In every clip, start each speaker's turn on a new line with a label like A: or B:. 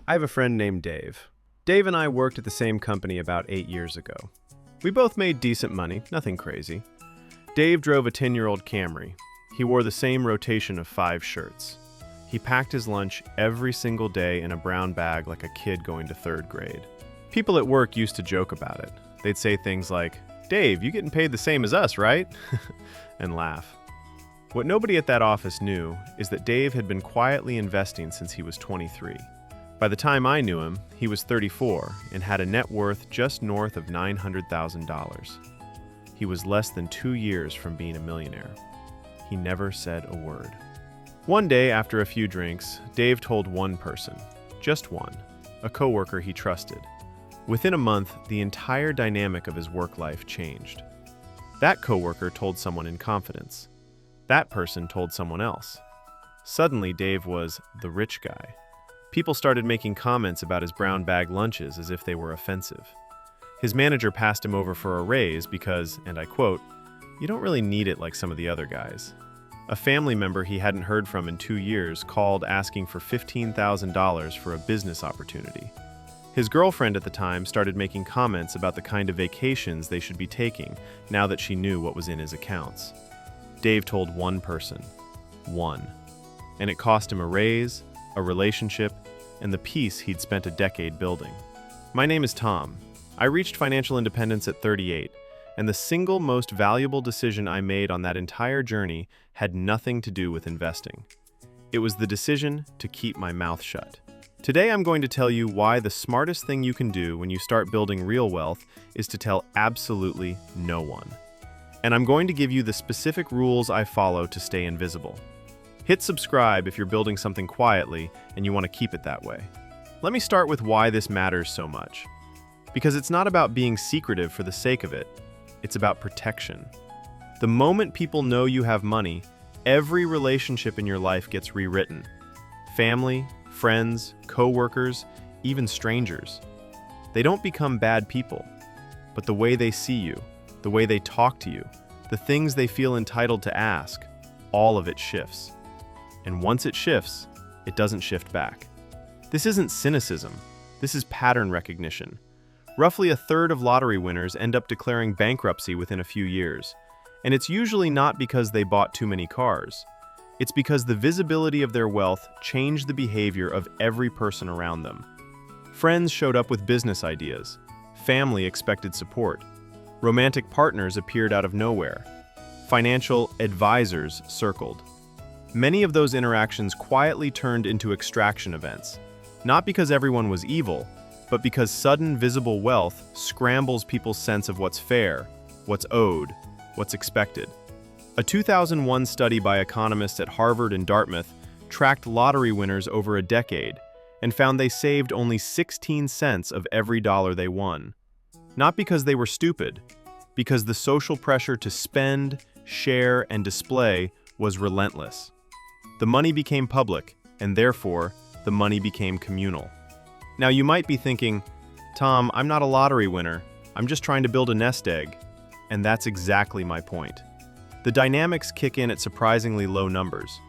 A: I have a friend named Dave. Dave and I worked at the same company about 8 years ago. We both made decent money, nothing crazy. Dave drove a 10-year-old Camry. He wore the same rotation of 5 shirts. He packed his lunch every single day in a brown bag like a kid going to 3rd grade. People at work used to joke about it. They'd say things like, "Dave, you getting paid the same as us, right?" and laugh. What nobody at that office knew is that Dave had been quietly investing since he was 23. By the time I knew him, he was 34 and had a net worth just north of $900,000. He was less than 2 years from being a millionaire. He never said a word. One day, after a few drinks, Dave told one person, just one, a coworker he trusted. Within a month, the entire dynamic of his work life changed. That coworker told someone in confidence. That person told someone else. Suddenly, Dave was the rich guy. People started making comments about his brown bag lunches as if they were offensive. His manager passed him over for a raise because, and I quote, "You don't really need it like some of the other guys." A family member he hadn't heard from in 2 years called asking for $15,000 for a business opportunity. His girlfriend at the time started making comments about the kind of vacations they should be taking now that she knew what was in his accounts. Dave told one person. One. And it cost him a raise, a relationship, and the peace he'd spent a decade building. My name is Tom. I reached financial independence at 38, and the single most valuable decision I made on that entire journey had nothing to do with investing. It was the decision to keep my mouth shut. Today I'm going to tell you why the smartest thing you can do when you start building real wealth is to tell absolutely no one. And I'm going to give you the specific rules I follow to stay invisible. Hit subscribe if you're building something quietly and you want to keep it that way. Let me start with why this matters so much. Because it's not about being secretive for the sake of it, it's about protection. The moment people know you have money, every relationship in your life gets rewritten. Family, friends, co-workers, even strangers. They don't become bad people, but the way they see you, the way they talk to you, the things they feel entitled to ask, all of it shifts. And once it shifts, it doesn't shift back. This isn't cynicism. This is pattern recognition. Roughly a third of lottery winners end up declaring bankruptcy within a few years. And it's usually not because they bought too many cars. It's because the visibility of their wealth changed the behavior of every person around them. Friends showed up with business ideas. Family expected support. Romantic partners appeared out of nowhere. Financial advisors circled. Many of those interactions quietly turned into extraction events, not because everyone was evil, but because sudden visible wealth scrambles people's sense of what's fair, what's owed, what's expected. A 2001 study by economists at Harvard and Dartmouth tracked lottery winners over a decade and found they saved only 16 cents of every dollar they won. Not because they were stupid, because the social pressure to spend, share, and display was relentless. The money became public, and therefore, the money became communal. Now you might be thinking, "Tom, I'm not a lottery winner. I'm just trying to build a nest egg." And that's exactly my point. The dynamics kick in at surprisingly low numbers.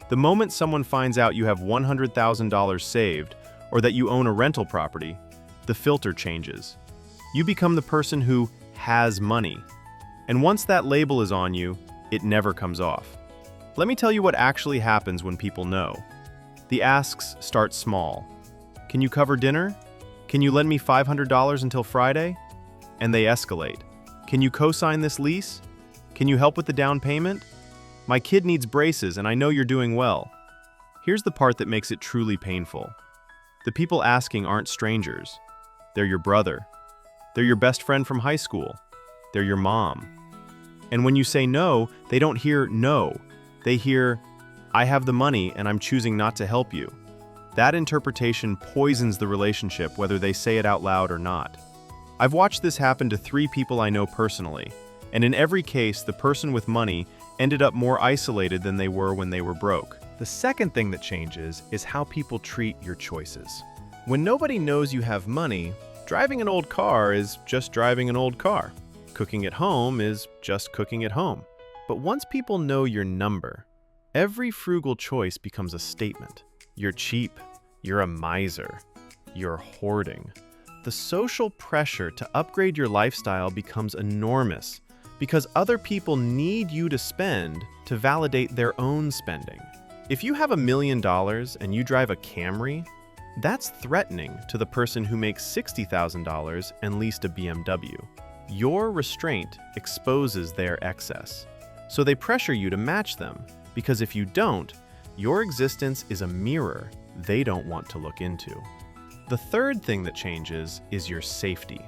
A: The moment someone finds out you have $100,000 saved, or that you own a rental property, the filter changes. You become the person who has money. And once that label is on you, it never comes off. Let me tell you what actually happens when people know. The asks start small. "Can you cover dinner? Can you lend me $500 until Friday?" And they escalate. "Can you co-sign this lease? Can you help with the down payment? My kid needs braces and I know you're doing well." Here's the part that makes it truly painful. The people asking aren't strangers. They're your brother. They're your best friend from high school. They're your mom. And when you say no, they don't hear no. They hear, "I have the money and I'm choosing not to help you." That interpretation poisons the relationship whether they say it out loud or not. I've watched this happen to 3 people I know personally, and in every case, the person with money ended up more isolated than they were when they were broke.
B: The second thing that changes is how people treat your choices. When nobody knows you have money, driving an old car is just driving an old car. Cooking at home is just cooking at home. But once people know your number, every frugal choice becomes a statement. You're cheap. You're a miser.
A: You're hoarding. The social pressure to upgrade your lifestyle becomes enormous because other people need you to spend to validate their own spending. If you have $1 million and you drive a Camry, that's threatening to the person who makes $60,000 and leased a BMW. Your restraint exposes their excess. So they pressure you to match them, because if you don't, your existence is a mirror they don't want to look into. The third thing that changes is your safety.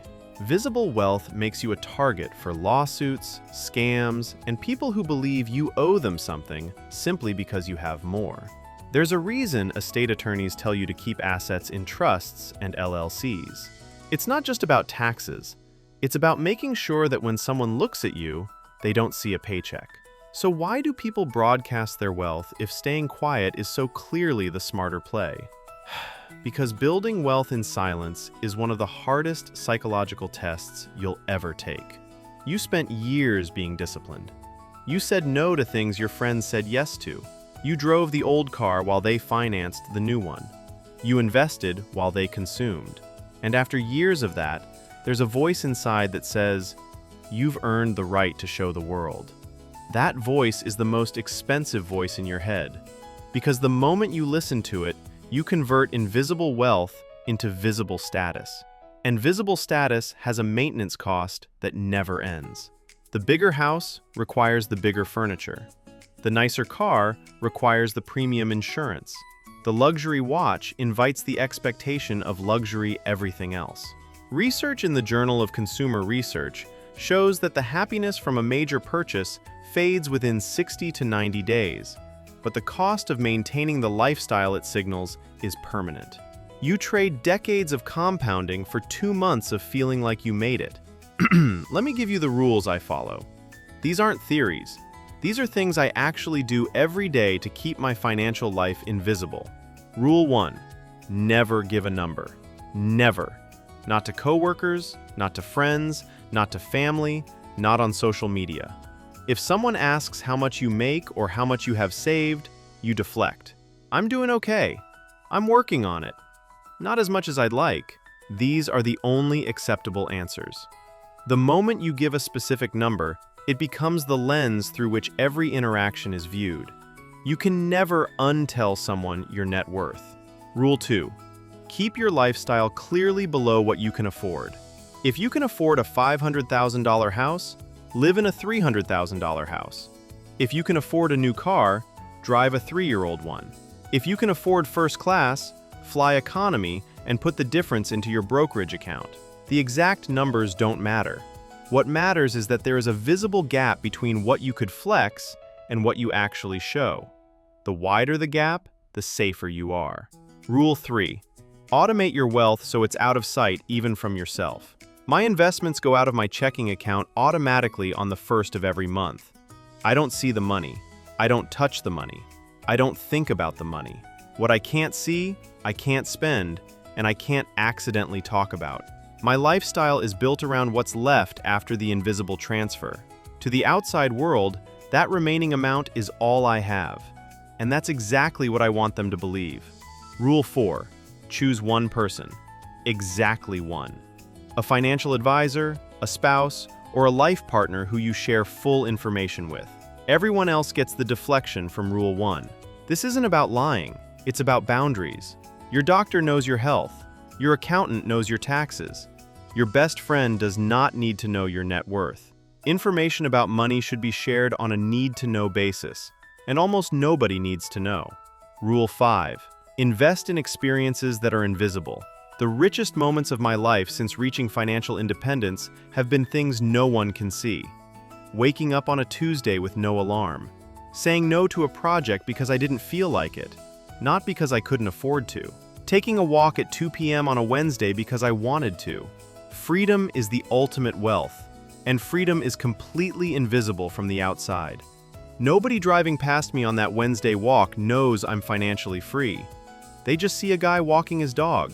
A: Visible wealth makes you a target for lawsuits, scams, and people who believe you owe them something simply because you have more. There's a reason estate attorneys tell you to keep assets in trusts and LLCs. It's not just about taxes. It's about making sure that when someone looks at you, they don't see a paycheck. So why do people broadcast their wealth if staying quiet is so clearly the smarter play? Because building wealth in silence is one of the hardest psychological tests you'll ever take. You spent years being disciplined. You said no to things your friends said yes to. You drove the old car while they financed the new one. You invested while they consumed. And after years of that, there's a voice inside that says, "You've earned the right to show the world." That voice is the most expensive voice in your head, because the moment you listen to it, you convert invisible wealth into visible status. And visible status has a maintenance cost that never ends. The bigger house requires the bigger furniture. The nicer car requires the premium insurance. The luxury watch invites the expectation of luxury everything else. Research in the Journal of Consumer Research shows that the happiness from a major purchase fades within 60 to 90 days, but the cost of maintaining the lifestyle it signals is permanent. You trade decades of compounding for 2 months of feeling like you made it. Let me give you the rules I follow. These aren't theories. These are things I actually do every day to keep my financial life invisible. Rule 1. Never give a number. Never. Not to coworkers, not to friends, not to family, not on social media. If someone asks how much you make or how much you have saved, you deflect. "I'm doing okay. I'm working on it. Not as much as I'd like." These are the only acceptable answers. The moment you give a specific number, it becomes the lens through which every interaction is viewed. You can never untell someone your net worth. Rule 2. Keep your lifestyle clearly below what you can afford. If you can afford a $500,000 house, live in a $300,000 house. If you can afford a new car, drive a 3-year-old one. If you can afford first class, fly economy and put the difference into your brokerage account. The exact numbers don't matter. What matters is that there is a visible gap between what you could flex and what you actually show. The wider the gap, the safer you are. Rule 3. Automate your wealth so it's out of sight even from yourself. My investments go out of my checking account automatically on the 1st of every month. I don't see the money. I don't touch the money. I don't think about the money. What I can't see, I can't spend, and I can't accidentally talk about. My lifestyle is built around what's left after the invisible transfer. To the outside world, that remaining amount is all I have. And that's exactly what I want them to believe. Rule 4. Choose one person. Exactly one. A financial advisor, a spouse, or a life partner who you share full information with. Everyone else gets the deflection from Rule 1. This isn't about lying. It's about boundaries. Your doctor knows your health. Your accountant knows your taxes. Your best friend does not need to know your net worth. Information about money should be shared on a need-to-know basis, and almost nobody needs to know. Rule 5. Invest in experiences that are invisible. The richest moments of my life since reaching financial independence have been things no one can see. Waking up on a Tuesday with no alarm. Saying no to a project because I didn't feel like it, not because I couldn't afford to. Taking a walk at 2 p.m. on a Wednesday because I wanted to. Freedom is the ultimate wealth, and freedom is completely invisible from the outside. Nobody driving past me on that Wednesday walk knows I'm financially free. They just see a guy walking his dog.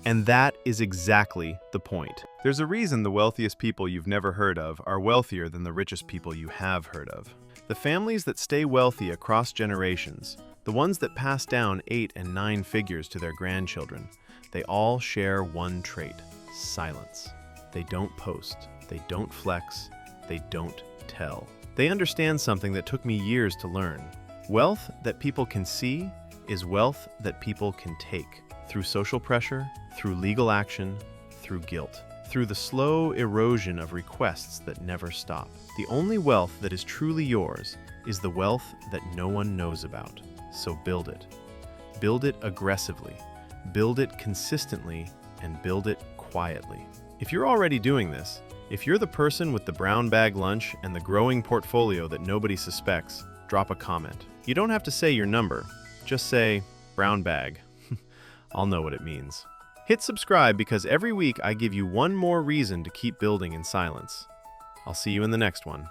A: And that is exactly the point. There's a reason the wealthiest people you've never heard of are wealthier than the richest people you have heard of. The families that stay wealthy across generations, The ones that pass down 8 and 9 figures to their grandchildren, they all share one trait: silence. They don't post, they don't flex, they don't tell. They understand something that took me years to learn. Wealth that people can see is wealth that people can take through social pressure, through legal action, through guilt, through the slow erosion of requests that never stop. The only wealth that is truly yours is the wealth that no one knows about. So build it. Build it aggressively, build it consistently, and build it quietly. If you're already doing this, if you're the person with the brown bag lunch and the growing portfolio that nobody suspects, drop a comment. You don't have to say your number, just say brown bag. I'll know what it means. Hit subscribe because every week I give you one more reason to keep building in silence. I'll see you in the next one.